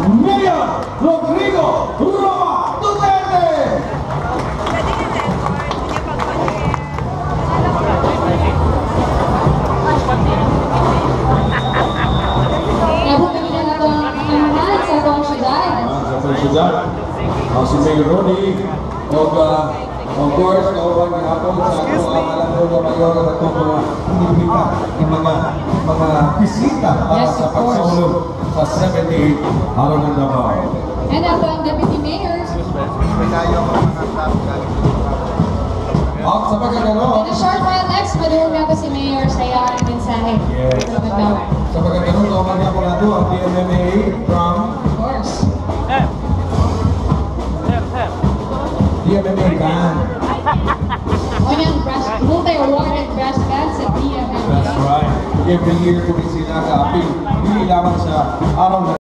Mayor Rodrigo Roma Duterte. Nabuti na na itong amahan sa itong syudad. Sa itong syudad, si Mayor Rodi, of course, kauban ng hapon sa itong amalan ng Mayor at itong mga inibita ng mga bisita para Yes, sa of course. pagsaulog sa 78 araw ng Davao. And ako ang Deputy Mayor. At sa pagkakaroon, In a short while next, maduhong ako si Mayor sa iyang mensahe. yes. Sa pagkakaroon, kauban nga po nato ang PMMA from Of course. PMMA Band. O yan, multi-awarded brass band sa DMM. That's right. Every year kung sila ka-appeal, hindi lamang sa araw na